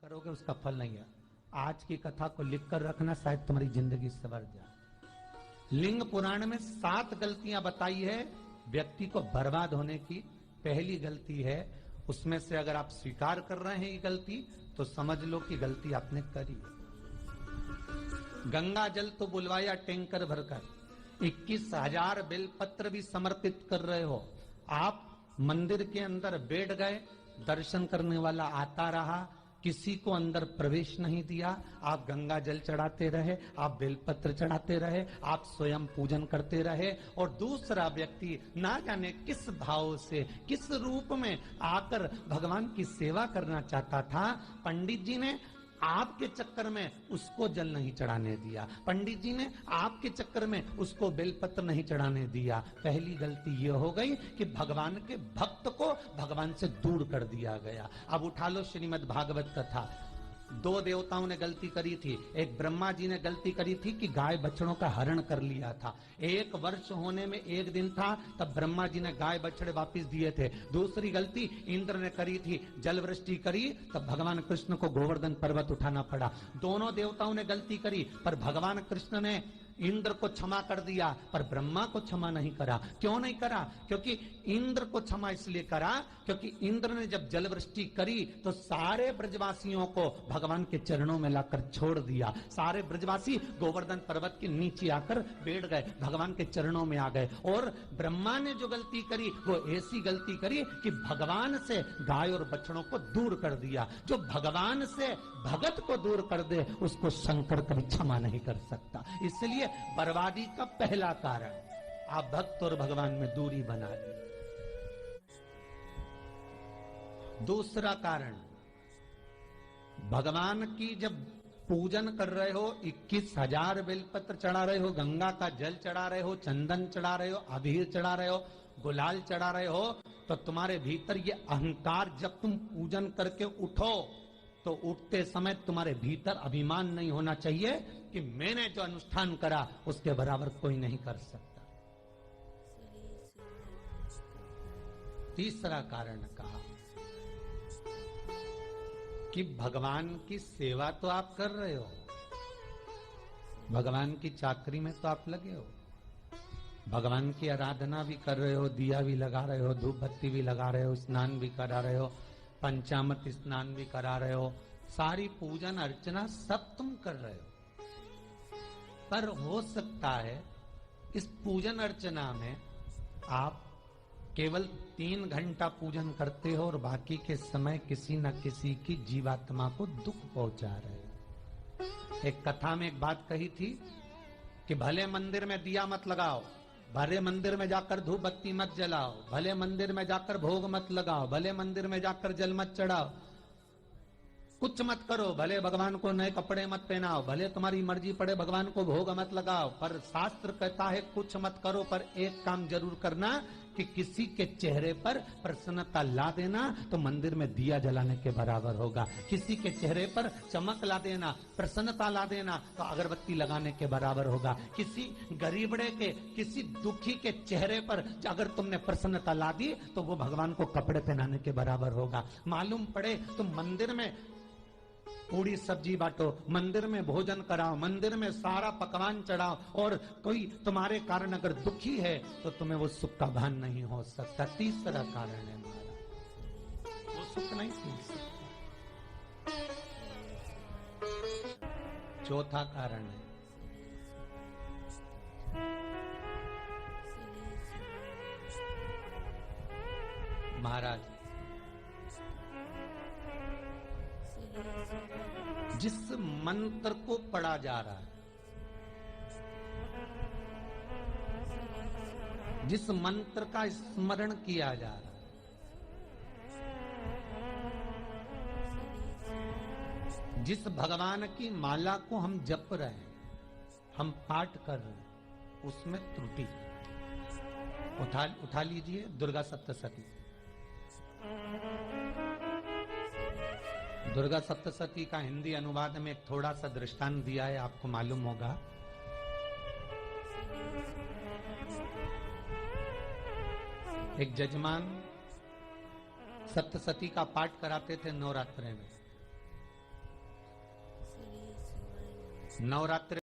करोगे उसका फल नहीं है। आज की कथा को लिख कर रखना, शायद तुम्हारी जिंदगी संवर जाए। लिंग पुराण में 7 गलतियां बताई है व्यक्ति को बर्बाद होने की। पहली गलती है, उसमें से अगर आप स्वीकार कर रहे हैं ये गलती, तो समझ लो कि गलती आपने करी है। गंगा जल तो बुलवाया टैंकर भरकर, 21,000 बेलपत्र भी समर्पित कर रहे हो। आप मंदिर के अंदर बैठ गए, दर्शन करने वाला आता रहा, किसी को अंदर प्रवेश नहीं दिया। आप गंगा जल चढ़ाते रहे, आप बेलपत्र चढ़ाते रहे, आप स्वयं पूजन करते रहे, और दूसरा व्यक्ति ना जाने किस भाव से, किस रूप में आकर भगवान की सेवा करना चाहता था। पंडित जी ने आपके चक्कर में उसको जल नहीं चढ़ाने दिया, पंडित जी ने आपके चक्कर में उसको बेलपत्र नहीं चढ़ाने दिया। पहली गलती यह हो गई कि भगवान के भक्त को भगवान से दूर कर दिया गया। अब उठा लो श्रीमद् भागवत कथा। 2 देवताओं ने गलती करी थी। एक ब्रह्मा जी ने गलती करी थी कि गाय बछड़ों का हरण कर लिया था। 1 वर्ष होने में 1 दिन था, तब ब्रह्मा जी ने गाय बछड़े वापस दिए थे। दूसरी गलती इंद्र ने करी थी, जल वृष्टि करी, तब भगवान कृष्ण को गोवर्धन पर्वत उठाना पड़ा। दोनों देवताओं ने गलती करी, पर भगवान कृष्ण ने इंद्र को क्षमा कर दिया, पर ब्रह्मा को क्षमा नहीं करा। क्यों नहीं करा? क्योंकि इंद्र को क्षमा इसलिए करा क्योंकि इंद्र ने जब जल वृष्टि करी तो सारे ब्रजवासियों को भगवान के चरणों में लाकर छोड़ दिया। सारे ब्रजवासी गोवर्धन पर्वत के नीचे आकर बैठ गए, भगवान के चरणों में आ गए। और ब्रह्मा ने जो गलती करी वो ऐसी गलती करी कि भगवान से गाय और बछड़ों को दूर कर दिया। जो भगवान से भगत को दूर कर दे उसको शंकर कभी क्षमा नहीं कर सकता। इसलिए बर्बादी का पहला कारण, आप भक्त और भगवान में दूरी बना ली। दूसरा कारण, भगवान की जब पूजन कर रहे हो, 21,000 बेलपत्र चढ़ा रहे हो, गंगा का जल चढ़ा रहे हो, चंदन चढ़ा रहे हो, अबीर चढ़ा रहे हो, गुलाल चढ़ा रहे हो, तो तुम्हारे भीतर ये अहंकार, जब तुम पूजन करके उठो तो उठते समय तुम्हारे भीतर अभिमान नहीं होना चाहिए कि मैंने जो अनुष्ठान करा उसके बराबर कोई नहीं कर सकता। तीसरा कारण कहा कि भगवान की सेवा तो आप कर रहे हो, भगवान की चाकरी में तो आप लगे हो, भगवान की आराधना भी कर रहे हो, दिया भी लगा रहे हो, धूप बत्ती भी लगा रहे हो, स्नान भी करा रहे हो, पंचामृत स्नान भी करा रहे हो, सारी पूजन अर्चना सब तुम कर रहे हो। पर हो सकता है इस पूजन अर्चना में आप केवल 3 घंटा पूजन करते हो और बाकी के समय किसी न किसी की जीवात्मा को दुख पहुंचा रहे हो। एक कथा में एक बात कही थी कि भले मंदिर में दिया मत लगाओ, भले मंदिर में जाकर धूप बत्ती मत जलाओ, भले मंदिर में जाकर भोग मत लगाओ, भले मंदिर में जाकर जल मत चढ़ाओ, कुछ मत करो, भले भगवान को नए कपड़े मत पहनाओ, भले तुम्हारी मर्जी पड़े भगवान को भोग मत लगाओ, पर शास्त्र कहता है कुछ मत करो, पर एक काम जरूर करना कि किसी के चेहरे पर प्रसन्नता ला देना, तो मंदिर में दिया जलाने के बराबर होगा। किसी के चेहरे पर चमक ला देना, प्रसन्नता ला देना, तो अगरबत्ती लगाने के बराबर होगा। किसी गरीबड़े के, किसी दुखी के चेहरे पर अगर तुमने प्रसन्नता ला दी तो वो भगवान को कपड़े पहनाने के बराबर होगा। मालूम पड़े तुम मंदिर में पूरी सब्जी बांटो, मंदिर में भोजन कराओ, मंदिर में सारा पकवान चढ़ाओ, और कोई तुम्हारे कारण अगर दुखी है तो तुम्हें वो सुख का भान नहीं हो सकता। तीसरा कारण है हमारा, वो सुख नहीं मिल सकता। चौथा कारण है महाराज, जिस मंत्र को पढ़ा जा रहा है, जिस मंत्र का स्मरण किया जा रहा है, जिस भगवान की माला को हम जप रहे हैं, हम पाठ कर रहे हैं, उसमें त्रुटि। उठा लीजिए दुर्गा सप्तशती। दुर्गा सप्तशती का हिंदी अनुवाद में एक थोड़ा सा दृष्टांत दिया है, आपको मालूम होगा। एक जजमान सप्तशती का पाठ कराते थे नवरात्रे में। नवरात्रि